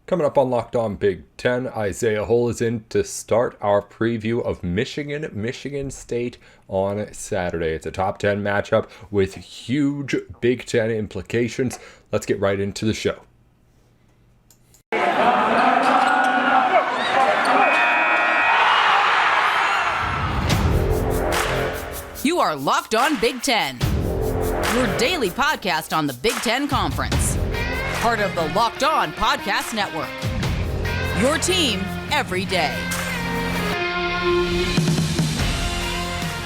Coming up on Locked On Big Ten, Isaiah Hull is in to start our preview of Michigan State on Saturday. It's a top 10 matchup with huge Big Ten implications. Let's get right into the show. You are Locked On Big Ten, your daily podcast on the Big Ten Conference. Part of the Locked On Podcast Network. Your team every day.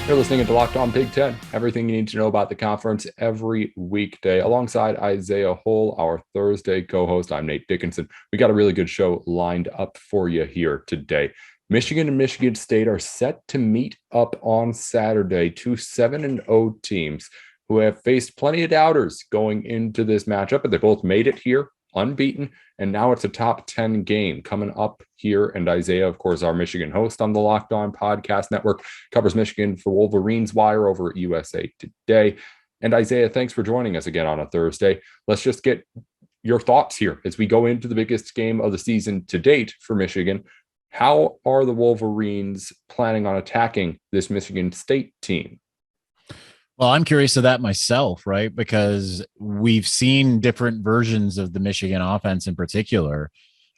You're listening to Locked On Big Ten, everything you need to know about the conference every weekday. Alongside Isaiah Hull, our Thursday co-host, I'm Nate Dickinson. We got a really good show lined up for you here today. Michigan and Michigan State are set to meet up on Saturday, two 7-0 teams who have faced plenty of doubters going into this matchup, but they both made it here unbeaten, and now it's a top 10 game coming up here. And Isaiah, of course, our Michigan host on the Locked On Podcast Network, covers Michigan for Wolverines Wire over at USA Today. And Isaiah, thanks for joining us again on a Thursday. Let's just get your thoughts here as we go into the biggest game of the season to date for Michigan. How are the Wolverines planning on attacking this Michigan State team? Well, I'm curious of that myself, right? Because we've seen different versions of the Michigan offense in particular.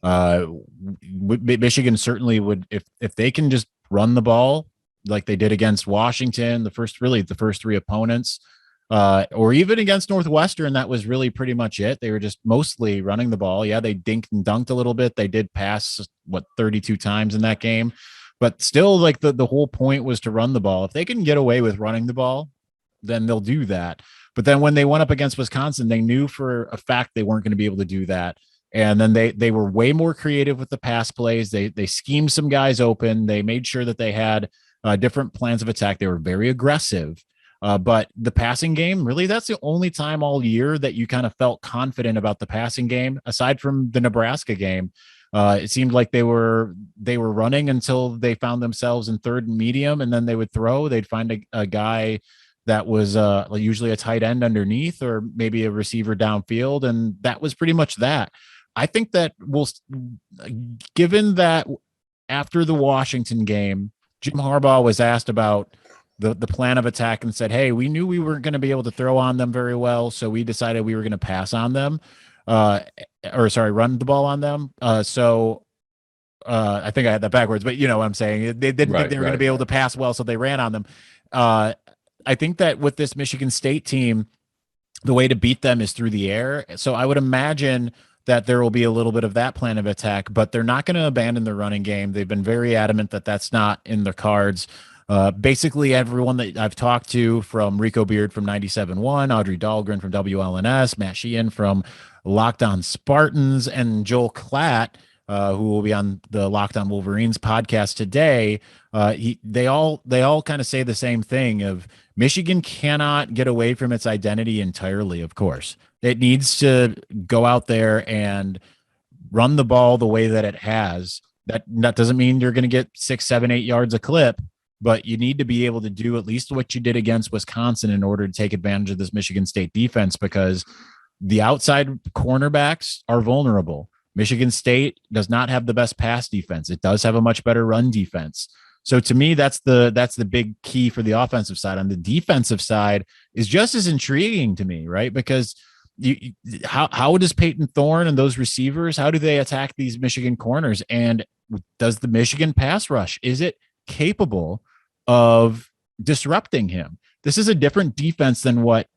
Michigan certainly would, if they can just run the ball like they did against Washington, the first three opponents, or even against Northwestern, that was really pretty much it. They were just mostly running the ball. Yeah, they dinked and dunked a little bit. They did pass, 32 times in that game. But still, like the whole point was to run the ball. If they can get away with running the ball, then they'll do that. But then when they went up against Wisconsin, they knew for a fact they weren't going to be able to do that. And then they were way more creative with the pass plays. They schemed some guys open. They made sure that they had different plans of attack. They were very aggressive. But the passing game, really, that's the only time all year that you kind of felt confident about the passing game, aside from the Nebraska game. It seemed like they were running until they found themselves in third and medium, and then they would throw. They'd find a guy that was usually a tight end underneath or maybe a receiver downfield. And that was pretty much that. I think that given that after the Washington game, Jim Harbaugh was asked about the plan of attack and said, hey, we knew we weren't going to be able to throw on them very well. So we decided we were going to pass on them run the ball on them. I think I had that backwards, but you know what I'm saying? They didn't think they were going to be able to pass well. So they ran on them. I think that with this Michigan State team, the way to beat them is through the air. So I would imagine that there will be a little bit of that plan of attack, but they're not going to abandon the running game. They've been very adamant that that's not in the cards. Basically, everyone that I've talked to, from Rico Beard from 97.1, Audrey Dahlgren from WLNS, Matt Sheehan from Locked On Spartans, and Joel Klatt, who will be on the Locked On Wolverines podcast today, they all kind of say the same thing of Michigan cannot get away from its identity entirely. Of course, it needs to go out there and run the ball the way that it has. That doesn't mean you're going to get 6, 7, 8 yards a clip, but you need to be able to do at least what you did against Wisconsin in order to take advantage of this Michigan State defense, because the outside cornerbacks are vulnerable. Michigan State does not have the best pass defense. It does have a much better run defense. So to me, that's the big key for the offensive side. On the defensive side is just as intriguing to me, right? Because how does Peyton Thorne and those receivers, how do they attack these Michigan corners? And does the Michigan pass rush, is it capable of disrupting him? This is a different defense than what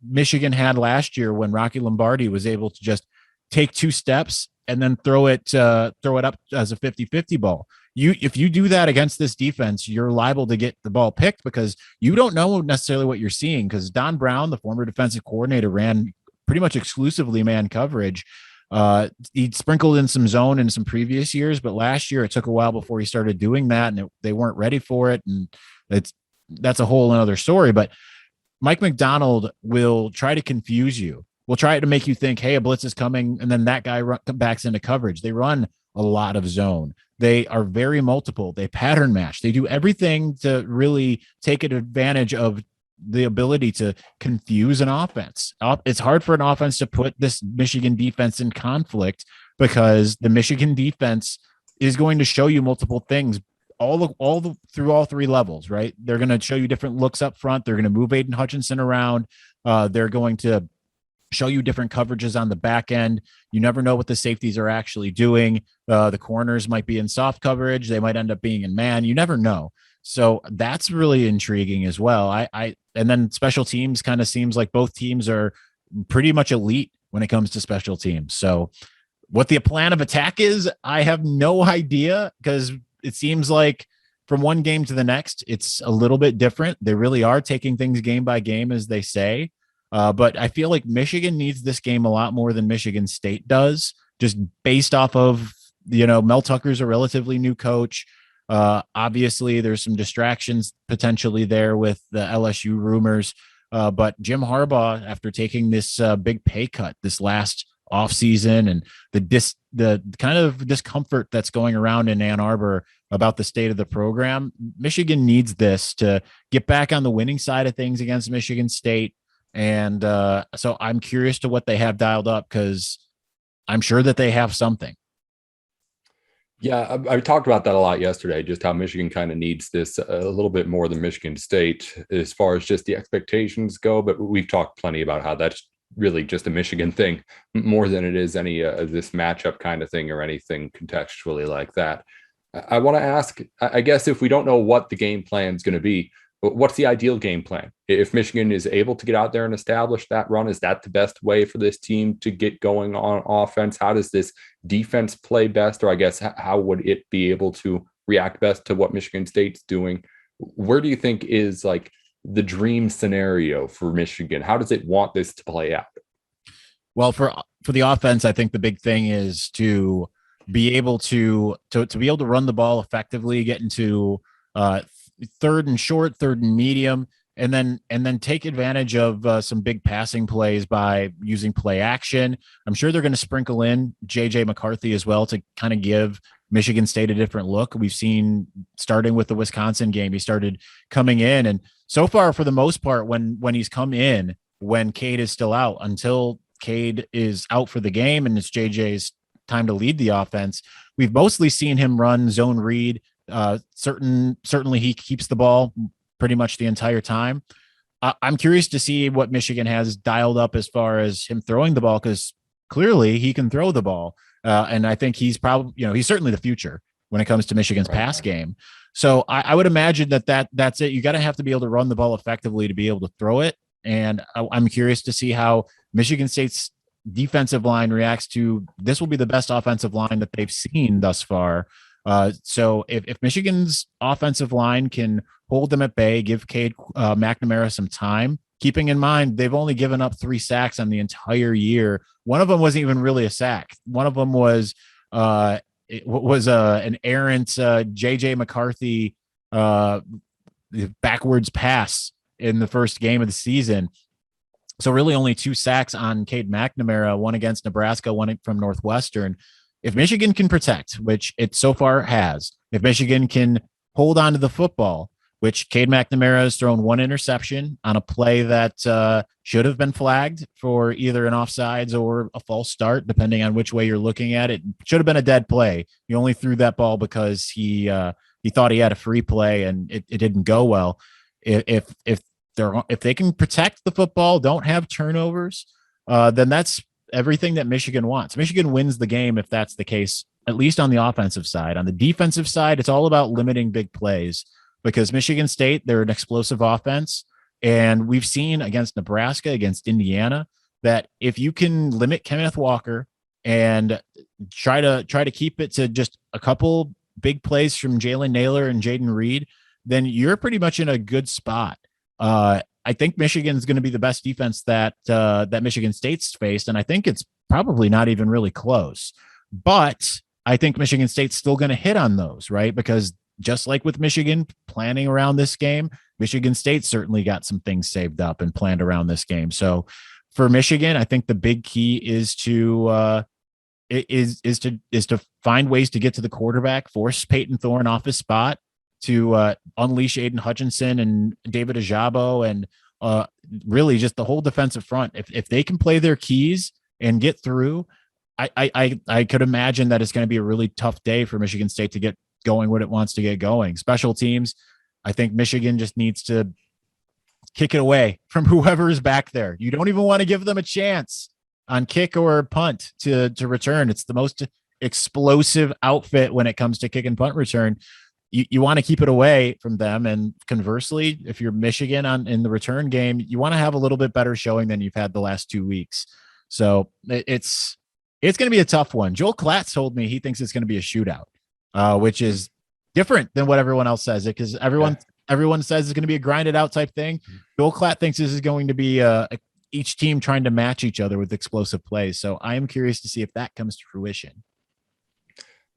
Michigan had last year, when Rocky Lombardi was able to just take 2 steps and then throw it up as a 50-50 ball. If you do that against this defense, you're liable to get the ball picked, because you don't know necessarily what you're seeing, because Don Brown, the former defensive coordinator, ran pretty much exclusively man coverage. He sprinkled in some zone in some previous years, but last year it took a while before he started doing that, and they weren't ready for it. And that's a whole another story. But Mike McDonald will try to confuse you. Will try to make you think, hey, a blitz is coming, and then that guy backs into coverage. They run a lot of zone. They are very multiple. They pattern match. They do everything to really take advantage of the ability to confuse an offense. It's hard for an offense to put this Michigan defense in conflict because the Michigan defense is going to show you multiple things through all three levels, right? They're going to show you different looks up front. They're going to move Aiden Hutchinson around. They're going to show you different coverages on the back end. You never know what the safeties are actually doing. The corners might be in soft coverage. They might end up being in man. You never know. So that's really intriguing as well. And then special teams kind of seems like both teams are pretty much elite when it comes to special teams. So what the plan of attack is, I have no idea, because it seems like from one game to the next, it's a little bit different. They really are taking things game by game, as they say. But I feel like Michigan needs this game a lot more than Michigan State does, just based off of, Mel Tucker's a relatively new coach. Obviously, there's some distractions potentially there with the LSU rumors. But Jim Harbaugh, after taking this big pay cut this last offseason, and the kind of discomfort that's going around in Ann Arbor about the state of the program, Michigan needs this to get back on the winning side of things against Michigan State. And so I'm curious to what they have dialed up, because I'm sure that they have something. Yeah, I talked about that a lot yesterday, just how Michigan kind of needs this a little bit more than Michigan State as far as just the expectations go. But we've talked plenty about how that's really just a Michigan thing more than it is any this matchup kind of thing or anything contextually like that. I want to ask, I guess, if we don't know what the game plan is going to be, what's the ideal game plan? If Michigan is able to get out there and establish that run, is that the best way for this team to get going on offense? How does this defense play best? Or I guess, how would it be able to react best to what Michigan State's doing? Where do you think is like the dream scenario for Michigan? How does it want this to play out? Well, for the offense, I think the big thing is to be able to be able to run the ball effectively, get into third and short, third and medium, and then take advantage of some big passing plays by using play action. I'm sure they're going to sprinkle in JJ McCarthy as well to kind of give Michigan State a different look. We've seen, starting with the Wisconsin game, he started coming in, and so far, for the most part, when he's come in, when Cade is still out, until Cade is out for the game and it's JJ's time to lead the offense, we've mostly seen him run zone read. Certainly he keeps the ball pretty much the entire time. I'm curious to see what Michigan has dialed up as far as him throwing the ball, because clearly he can throw the ball. And I think he's probably, he's certainly the future when it comes to Michigan's pass game. So I would imagine that's it. You got to have to be able to run the ball effectively to be able to throw it. And I'm curious to see how Michigan State's defensive line reacts to this. Will be the best offensive line that they've seen thus far. So if Michigan's offensive line can hold them at bay, give Cade McNamara some time, keeping in mind they've only given up 3 sacks on the entire year. One of them wasn't even really a sack. One of them was an errant JJ McCarthy backwards pass in the first game of the season. So really only 2 sacks on Cade McNamara, one against Nebraska, one from Northwestern. If Michigan can protect, which it so far has, if Michigan can hold on to the football, which Cade McNamara has thrown 1 interception on a play that should have been flagged for either an offsides or a false start, depending on which way you're looking at it. Should have been a dead play. He only threw that ball because he thought he had a free play and it didn't go well. If they can protect the football, don't have turnovers, then that's everything that Michigan wants. Michigan wins the game if that's the case, at least on the offensive side. On the defensive side, it's all about limiting big plays, because Michigan State, they're an explosive offense. And we've seen against Nebraska, against Indiana, that if you can limit Kenneth Walker and try to keep it to just a couple big plays from Jalen Naylor and Jaden Reed, then you're pretty much in a good spot. I think Michigan's going to be the best defense that Michigan State's faced, and I think it's probably not even really close. But I think Michigan State's still going to hit on those, right? Because just like with Michigan planning around this game, Michigan State certainly got some things saved up and planned around this game. So for Michigan, I think the big key is to find ways to get to the quarterback, force Peyton Thorne off his spot, to unleash Aiden Hutchinson and David Ajabo and really just the whole defensive front. If they can play their keys and get through, I could imagine that it's going to be a really tough day for Michigan State to get going what it wants to get going. Special teams, I think Michigan just needs to kick it away from whoever is back there. You don't even want to give them a chance on kick or punt to return. It's the most explosive outfit when it comes to kick and punt return. You want to keep it away from them. And conversely, if you're Michigan in the return game, you want to have a little bit better showing than you've had the last 2 weeks. So it's going to be a tough one. Joel Klatt told me he thinks it's going to be a shootout, which is different than what everyone else says it, because everyone says it's going to be a grinded out type thing. Joel Klatt thinks this is going to be each team trying to match each other with explosive plays. So I am curious to see if that comes to fruition.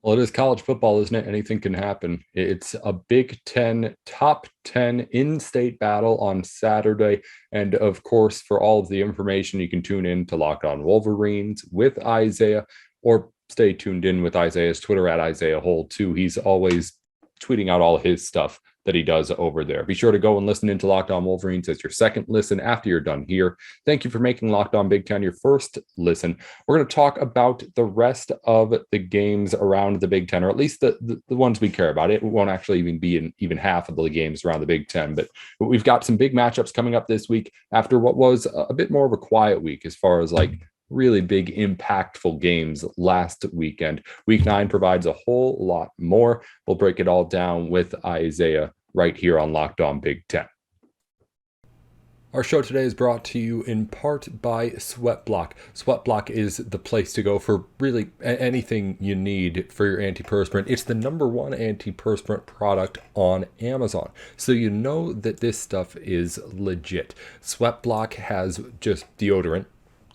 Well, it is college football, isn't it? Anything can happen. It's a Big Ten top 10 in-state battle on Saturday. And of course, for all of the information, you can tune in to Locked On Wolverines with Isaiah, or stay tuned in with Isaiah's Twitter at Isaiah Hole too. He's always tweeting out all his stuff that he does over there. Be sure to go and listen into Locked On Wolverines as your second listen after you're done here. Thank you for making Locked On Big Ten your first listen. We're going to talk about the rest of the games around the Big Ten, or at least the ones we care about. It won't actually even be in even half of the games around the Big Ten, but we've got some big matchups coming up this week after what was a bit more of a quiet week as far as like really big, impactful games last weekend. Week 9 provides a whole lot more. We'll break it all down with Isaiah right here on Locked On Big Ten. Our show today is brought to you in part by Sweatblock. Sweatblock is the place to go for really anything you need for your antiperspirant. It's the #1 antiperspirant product on Amazon, so you know that this stuff is legit. Sweatblock has just deodorant,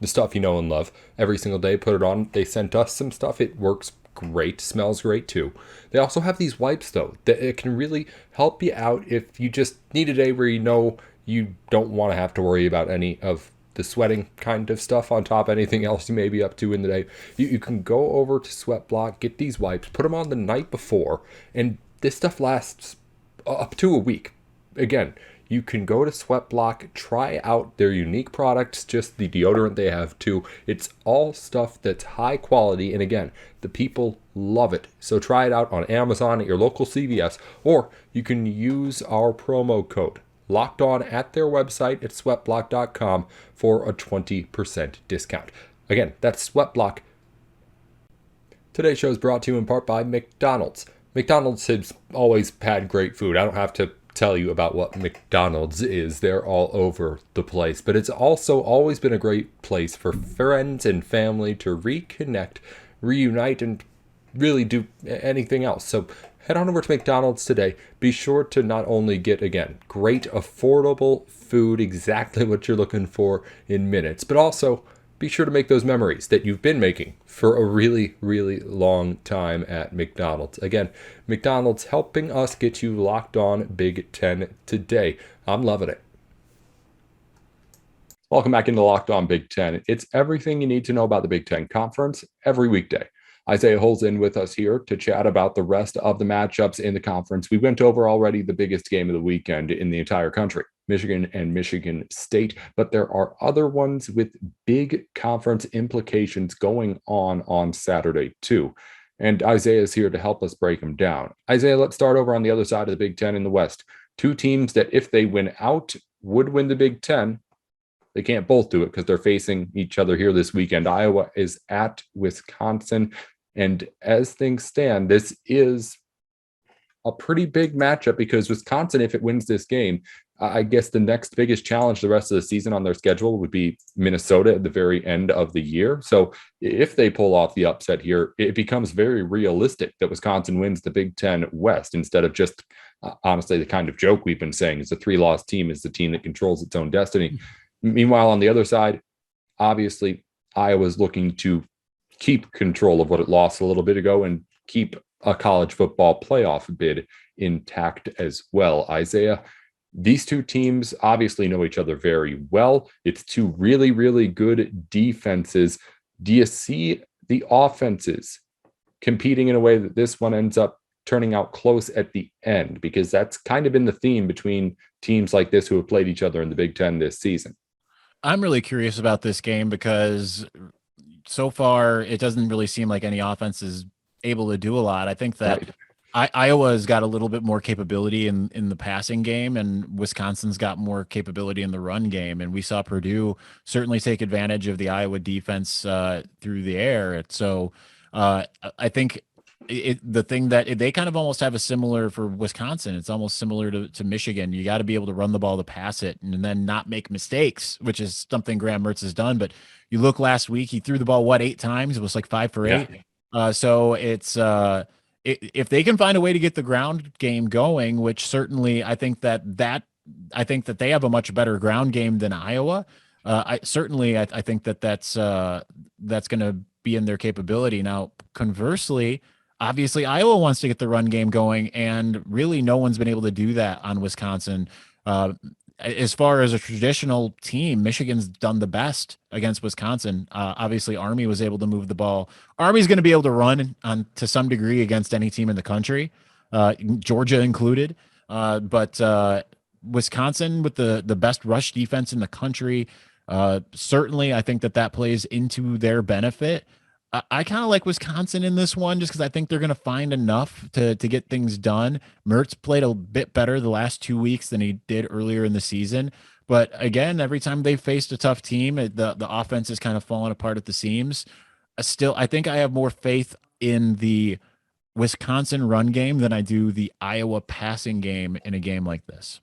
the stuff you know and love. Every single day, put it on. They sent us some stuff. It works great, smells great too. They also have these wipes though that it can really help you out if you just need a day where you know you don't want to have to worry about any of the sweating kind of stuff on top of anything else you may be up to in the day. You can go over to Sweatblock, get these wipes, put them on the night before, and this stuff lasts up to a week. Again, you can go to Sweatblock, try out their unique products, just the deodorant they have too. It's all stuff that's high quality, and again, the people love it. So try it out on Amazon at your local CVS, or you can use our promo code Locked On at their website at sweatblock.com for a 20% discount. Again, that's Sweatblock. Today's show is brought to you in part by McDonald's. McDonald's has always had great food. I don't have to tell you about what McDonald's is. They're all over the place, but it's also always been a great place for friends and family to reconnect, reunite, and really do anything else. So head on over to McDonald's today. Be sure to not only get, again, great affordable food, exactly what you're looking for in minutes, but also be sure to make those memories that you've been making for a really, really long time at McDonald's. Again, McDonald's helping us get you locked on Big Ten today. I'm loving it. Welcome back into Locked On Big Ten. It's everything you need to know about the Big Ten Conference every weekday. Isaiah Hull's in with us here to chat about the rest of the matchups in the conference. We went over already the biggest game of the weekend in the entire country, Michigan and Michigan State, but there are other ones with big conference implications going on Saturday too. And Isaiah is here to help us break them down. Isaiah, let's start over on the other side of the Big Ten in the West. Two teams that if they win out would win the Big Ten. They can't both do it because they're facing each other here this weekend. Iowa is at Wisconsin. And as things stand, this is a pretty big matchup because Wisconsin, if it wins this game, I guess the next biggest challenge the rest of the season on their schedule would be Minnesota at the very end of the year. So if they pull off the upset here, it becomes very realistic that Wisconsin wins the Big Ten West instead of just, honestly, the kind of joke we've been saying is a 3-loss team is the team that controls its own destiny. Meanwhile, on the other side, obviously, Iowa's looking to keep control of what it lost a little bit ago and keep a college football playoff bid intact as well. Isaiah, these two teams obviously know each other very well. It's two really, really good defenses. Do you see the offenses competing in a way that this one ends up turning out close at the end? Because that's kind of been the theme between teams like this who have played each other in the Big Ten this season. I'm really curious about this game because so far it doesn't really seem like any offense is able to do a lot. I think that Right. Iowa's got a little bit more capability in the passing game, and Wisconsin's got more capability in the run game. And we saw Purdue certainly take advantage of the Iowa defense through the air. So I think the thing that they kind of almost have a similar for Wisconsin. It's almost similar to Michigan. You got to be able to run the ball to pass it and then not make mistakes, which is something Graham Mertz has done. But you look last week, he threw the ball, 8 times? It was like 5 for Yeah. 8. So it's if they can find a way to get the ground game going, which certainly I think that they have a much better ground game than Iowa. I think that that's going to be in their capability. Now, conversely, obviously Iowa wants to get the run game going, and really no one's been able to do that on Wisconsin. As far as a traditional team, Michigan's done the best against Wisconsin. Obviously, Army was able to move the ball. Army's going to be able to run on to some degree against any team in the country, Georgia included. But Wisconsin with the best rush defense in the country, certainly I think that plays into their benefit. I kind of like Wisconsin in this one just because I think they're going to find enough to get things done. Mertz played a bit better the last 2 weeks than he did earlier in the season. But again, every time they faced a tough team, the offense is kind of falling apart at the seams. Still, I think I have more faith in the Wisconsin run game than I do the Iowa passing game in a game like this.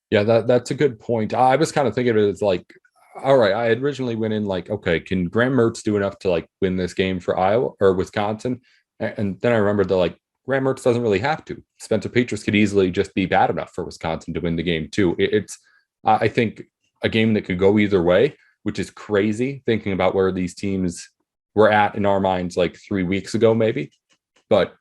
Yeah, that's a good point. I was kind of thinking of it as like, all right, I had originally went in like, okay, can Graham Mertz do enough to like win this game for Iowa or Wisconsin? And then I remembered that like Graham Mertz doesn't really have to. Spencer Petras could easily just be bad enough for Wisconsin to win the game too. I think, a game that could go either way, which is crazy thinking about where these teams were at in our minds like 3 weeks ago, maybe. But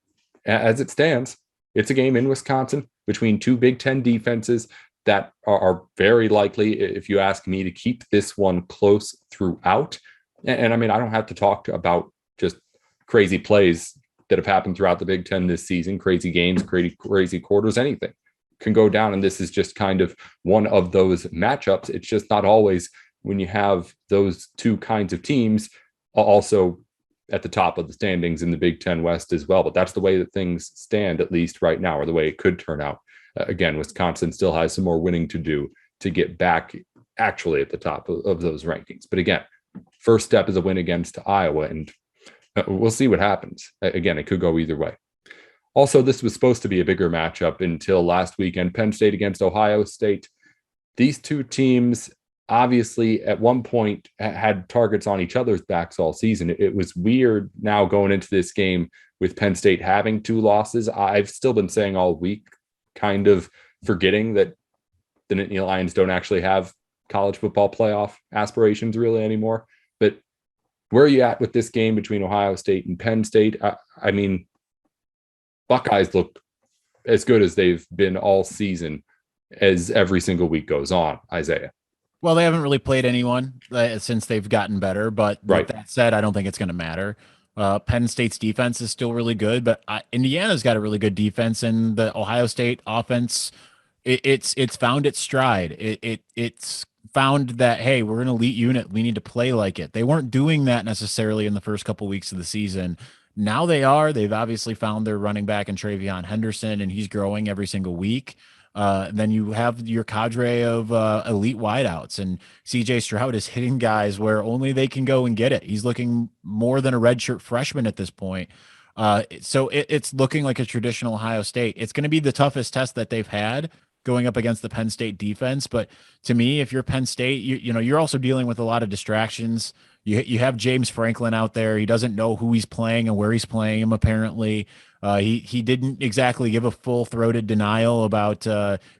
as it stands, it's a game in Wisconsin between two Big Ten defenses that are very likely, if you ask me, to keep this one close throughout. And I mean, I don't have to talk about just crazy plays that have happened throughout the Big Ten this season, crazy games, crazy quarters, anything can go down. And this is just kind of one of those matchups. It's just not always when you have those two kinds of teams also at the top of the standings in the Big Ten West as well. But that's the way that things stand, at least right now, or the way it could turn out. Again, Wisconsin still has some more winning to do to get back actually at the top of those rankings. But again, first step is a win against Iowa, and we'll see what happens. Again, it could go either way. Also, this was supposed to be a bigger matchup until last weekend, Penn State against Ohio State. These two teams obviously at one point had targets on each other's backs all season. It was weird now going into this game with Penn State having 2 losses. I've still been saying all week, kind of forgetting that the Nittany Lions don't actually have college football playoff aspirations really anymore. But where are you at with this game between Ohio State and Penn State? I mean, Buckeyes look as good as they've been all season as every single week goes on, Isaiah. Well, they haven't really played anyone since they've gotten better. But Right. With that said, I don't think it's going to matter. Penn State's defense is still really good, but Indiana's got a really good defense, and the Ohio State offense, it's found its stride. It's found that, hey, we're an elite unit. We need to play like it. They weren't doing that necessarily in the first couple weeks of the season. Now they are. They've obviously found their running back in Travion Henderson, and he's growing every single week. Then you have your cadre of elite wideouts, and CJ Stroud is hitting guys where only they can go and get it. He's looking more than a redshirt freshman at this point. So it's looking like a traditional Ohio State. It's going to be the toughest test that they've had going up against the Penn State defense. But to me, if you're Penn State, you're also dealing with a lot of distractions. You have James Franklin out there. He doesn't know who he's playing and where he's playing him, apparently. He didn't exactly give a full-throated denial about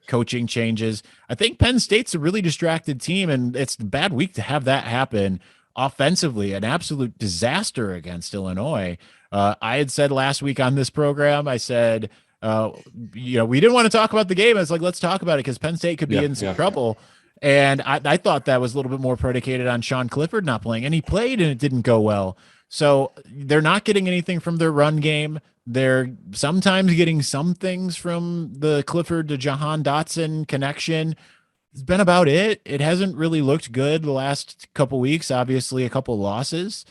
coaching changes. I think Penn State's a really distracted team, and it's a bad week to have that happen. Offensively, an absolute disaster against Illinois. I had said last week on this program, I said, we didn't want to talk about the game. I was like, let's talk about it because Penn State could be in some trouble. And I thought that was a little bit more predicated on Sean Clifford not playing, and he played and it didn't go well. So they're not getting anything from their run game. They're sometimes getting some things from the Clifford to Jahan Dotson connection. It's been about it. It hasn't really looked good the last couple weeks. Obviously, a couple losses.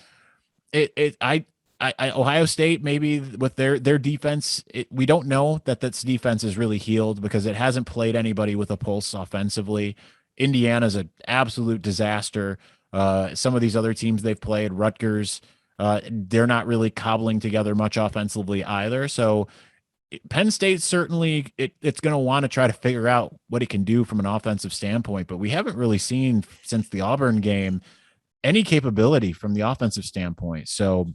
Ohio State, maybe with their defense, we don't know that this defense is really healed because it hasn't played anybody with a pulse offensively. Indiana's an absolute disaster. Some of these other teams they've played, Rutgers, they're not really cobbling together much offensively either. So Penn State certainly it's going to want to try to figure out what it can do from an offensive standpoint, but we haven't really seen since the Auburn game any capability from the offensive standpoint. So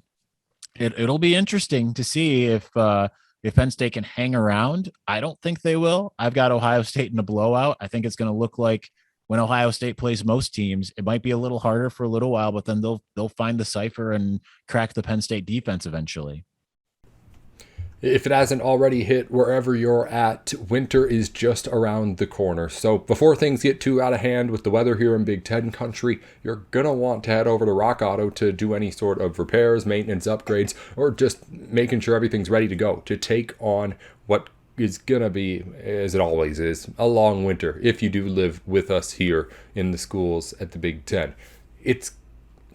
it'll be interesting to see if Penn State can hang around. I don't think they will. I've got Ohio State in a blowout. I think it's going to look like when Ohio State plays most teams, it might be a little harder for a little while, but then they'll find the cipher and crack the Penn State defense eventually. If it hasn't already hit wherever you're at, winter is just around the corner. So before things get too out of hand with the weather here in Big Ten country, you're going to want to head over to Rock Auto to do any sort of repairs, maintenance, upgrades, or just making sure everything's ready to go to take on what is going to be, as it always is, a long winter if you do live with us here in the schools at the Big Ten. It's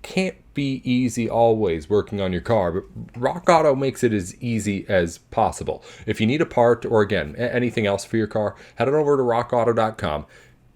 can't be easy always working on your car, but Rock Auto makes it as easy as possible. If you need a part or, again, anything else for your car, head on over to rockauto.com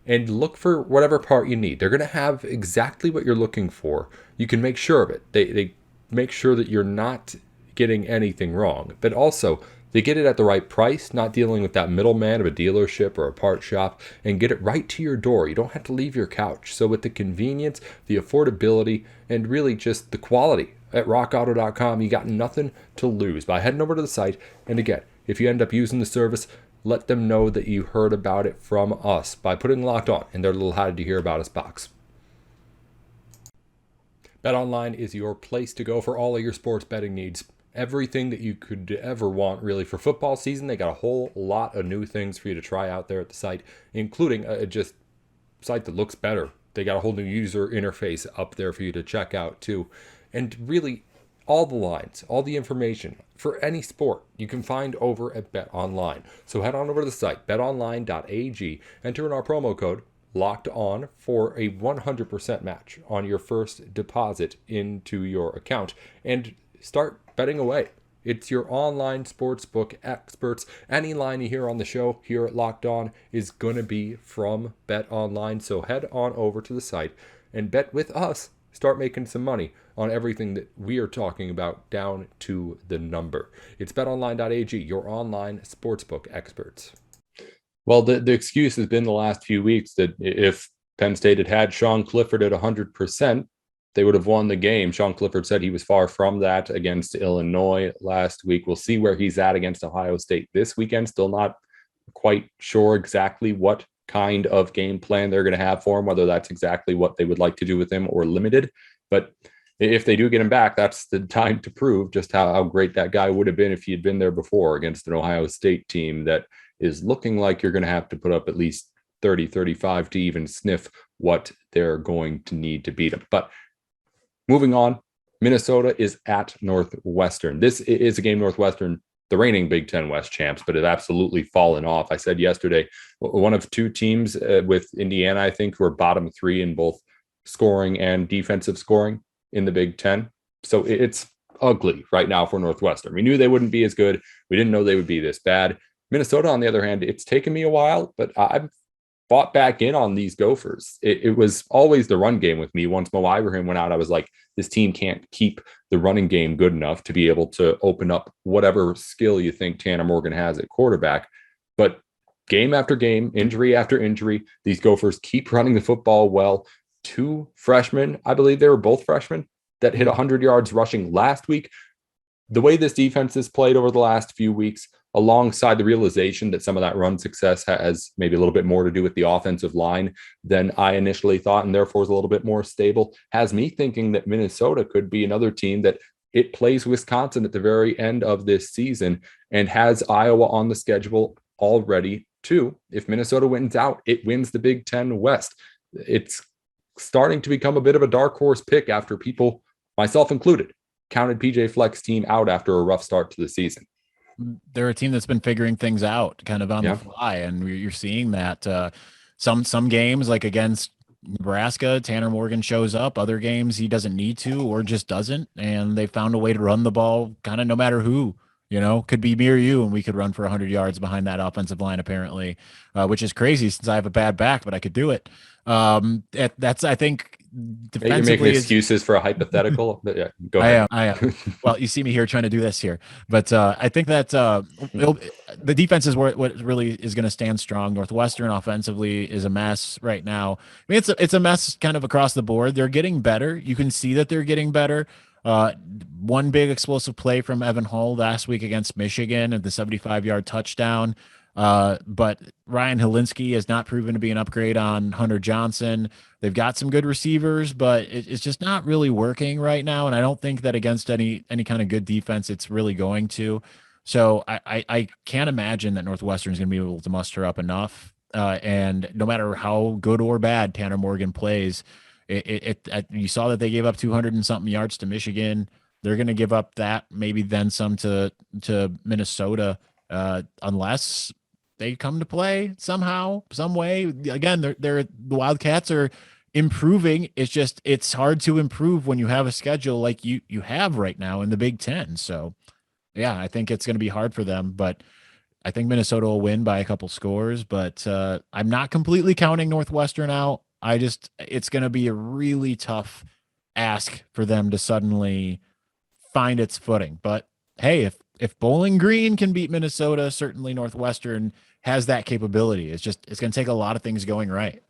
and look for whatever part you need. They're going to have exactly what you're looking for. You can make sure of it. They make sure that you're not getting anything wrong, but also they get it at the right price, not dealing with that middleman of a dealership or a part shop, and get it right to your door. You don't have to leave your couch. So with the convenience, the affordability, and really just the quality at rockauto.com, you got nothing to lose by heading over to the site. And again, if you end up using the service, let them know that you heard about it from us by putting Locked On in their little "How did you hear about us" box. BetOnline is your place to go for all of your sports betting needs. Everything that you could ever want, really, for football season. They got a whole lot of new things for you to try out there at the site, including a just site that looks better. They got a whole new user interface up there for you to check out too. And really, all the lines, all the information for any sport you can find over at BetOnline. So head on over to the site, betonline.ag, enter in our promo code Locked On for a 100% match on your first deposit into your account, and start betting away. It's your online sportsbook experts. Any line you hear on the show here at Locked On is going to be from BetOnline. So head on over to the site and bet with us. Start making some money on everything that we are talking about down to the number. It's betonline.ag, your online sportsbook experts. Well, the excuse has been the last few weeks that if Penn State had Sean Clifford at 100%, they would have won the game. Sean Clifford said he was far from that against Illinois last week. We'll see where he's at against Ohio State this weekend. Still not quite sure exactly what kind of game plan they're going to have for him, whether that's exactly what they would like to do with him or limited. But if they do get him back, that's the time to prove just how great that guy would have been if he had been there before against an Ohio State team that is looking like you're going to have to put up at least 30, 35 to even sniff what they're going to need to beat him. But moving on, Minnesota is at Northwestern. This is a game Northwestern, the reigning Big Ten West champs, but have absolutely fallen off. I said yesterday, one of two teams with Indiana, I think, who are bottom three in both scoring and defensive scoring in the Big Ten. So it's ugly right now for Northwestern. We knew they wouldn't be as good. We didn't know they would be this bad. Minnesota, on the other hand, it's taken me a while, but I've bought back in on these Gophers. It was always the run game with me. Once Mo Ibrahim went out, I was like, this team can't keep the running game good enough to be able to open up whatever skill you think Tanner Morgan has at quarterback. But game after game, injury after injury, these Gophers keep running the football well. Two freshmen, I believe they were both freshmen, that hit 100 yards rushing last week. The way this defense has played over the last few weeks, alongside the realization that some of that run success has maybe a little bit more to do with the offensive line than I initially thought, and therefore is a little bit more stable, has me thinking that Minnesota could be another team that it plays Wisconsin at the very end of this season and has Iowa on the schedule already too. If Minnesota wins out, it wins the Big Ten West. It's starting to become a bit of a dark horse pick after people, myself included, counted PJ Fleck's team out after a rough start to the season. They're a team that's been figuring things out kind of on the fly, and you're seeing that some games, like against Nebraska, Tanner Morgan shows up. Other games he doesn't need to or just doesn't. And they found a way to run the ball kind of no matter who, could be me or you, and we could run for 100 yards behind that offensive line, apparently, which is crazy since I have a bad back, but I could do it. That's, I think, You're making defensively excuses for a hypothetical, but yeah, go ahead. I am. Well, you see me here trying to do this here, but I think that the defense is what really is going to stand strong. Northwestern offensively is a mess right now. I mean, it's a mess kind of across the board. They're getting better. You can see that they're getting better. One big explosive play from Evan Hull last week against Michigan at the 75-yard touchdown. But Ryan Helinski has not proven to be an upgrade on Hunter Johnson. They've got some good receivers, but it's just not really working right now. And I don't think that against any kind of good defense, it's really going to. So I can't imagine that Northwestern is going to be able to muster up enough. And no matter how good or bad Tanner Morgan plays, you saw that they gave up 200 and something yards to Michigan. They're going to give up that, maybe then some to Minnesota, unless they come to play somehow, some way. Again, the Wildcats are improving. It's hard to improve when you have a schedule like you have right now in the Big Ten. So yeah, I think it's going to be hard for them, but I think Minnesota will win by a couple scores, but I'm not completely counting Northwestern out. It's going to be a really tough ask for them to suddenly find its footing. But hey, if Bowling Green can beat Minnesota, certainly Northwestern has that capability. It's going to take a lot of things going right.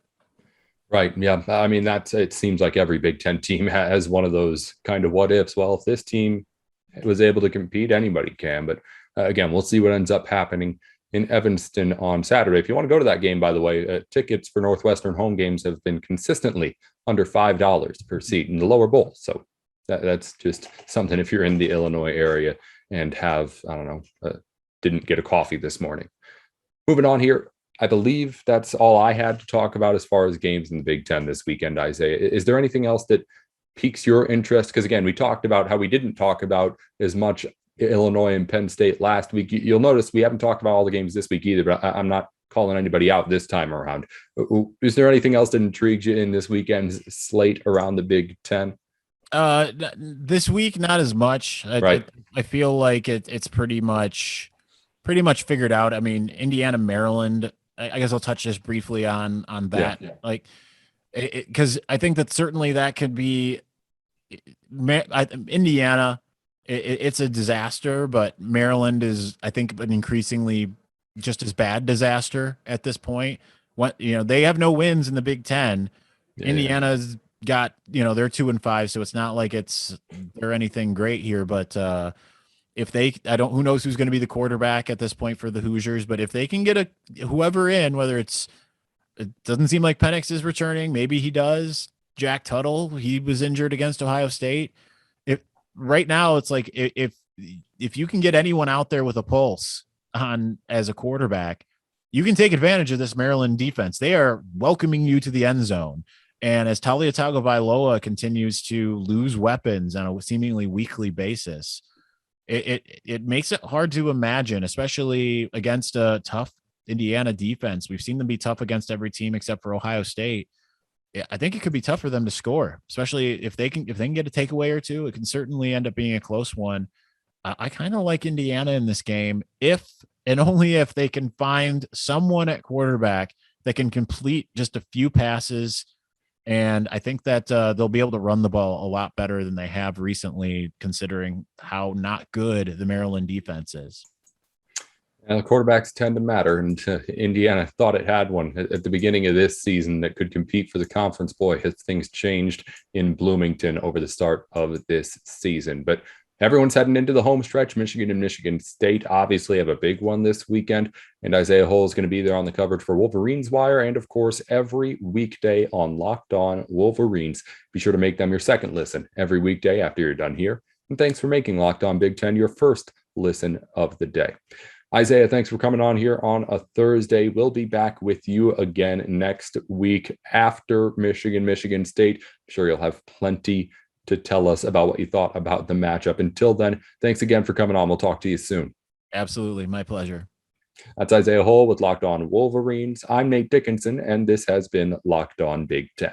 Right. Yeah. I mean, it seems like every Big Ten team has one of those kind of what ifs. Well, if this team was able to compete, anybody can. But again, we'll see what ends up happening in Evanston on Saturday. If you want to go to that game, by the way, tickets for Northwestern home games have been consistently under $5 per seat in the lower bowl. So that's just something if you're in the Illinois area and have, I don't know, didn't get a coffee this morning. Moving on here, I believe that's all I had to talk about as far as games in the Big Ten this weekend, Isaiah. Is there anything else that piques your interest? Because again, we talked about how we didn't talk about as much Illinois and Penn State last week. You'll notice we haven't talked about all the games this week either, but I'm not calling anybody out this time around. Is there anything else that intrigues you in this weekend's slate around the Big Ten? This week, not as much. Right. I feel like it's pretty much figured out. I mean, Indiana, Maryland, I guess I'll touch just briefly on that. Yeah. Like, because I think that certainly that could be Indiana. It's a disaster, but Maryland is, I think, an increasingly just as bad disaster at this point. They have no wins in the Big Ten. Yeah. Indiana's got, they're 2-5, so it's not like they're anything great here, but who knows who's going to be the quarterback at this point for the Hoosiers, but if they can get whoever in, whether it doesn't seem like Penix is returning, maybe he does. Jack Tuttle, he was injured against Ohio State. Right now it's like, if you can get anyone out there with a pulse on as a quarterback, you can take advantage of this Maryland defense. They are welcoming you to the end zone. And as Talia Tagovailoa continues to lose weapons on a seemingly weekly basis, it makes it hard to imagine, especially against a tough Indiana defense. We've seen them be tough against every team except for Ohio State. I think it could be tough for them to score, especially if they can get a takeaway or two. It can certainly end up being a close one. I kind of like Indiana in this game if and only if they can find someone at quarterback that can complete just a few passes. And I think that they'll be able to run the ball a lot better than they have recently, considering how not good the Maryland defense is. And the quarterbacks tend to matter, and Indiana thought it had one at the beginning of this season that could compete for the conference. Boy, has things changed in Bloomington over the start of this season. But everyone's heading into the home stretch. Michigan and Michigan State obviously have a big one this weekend, and Isaiah Hull is going to be there on the coverage for Wolverines Wire, and of course, every weekday on Locked On Wolverines. Be sure to make them your second listen every weekday after you're done here. And thanks for making Locked On Big Ten your first listen of the day. Isaiah, thanks for coming on here on a Thursday. We'll be back with you again next week after Michigan State. I'm sure you'll have plenty to tell us about what you thought about the matchup. Until then, thanks again for coming on. We'll talk to you soon. Absolutely. My pleasure. That's Isaiah Hull with Locked On Wolverines. I'm Nate Dickinson, and this has been Locked On Big Ten.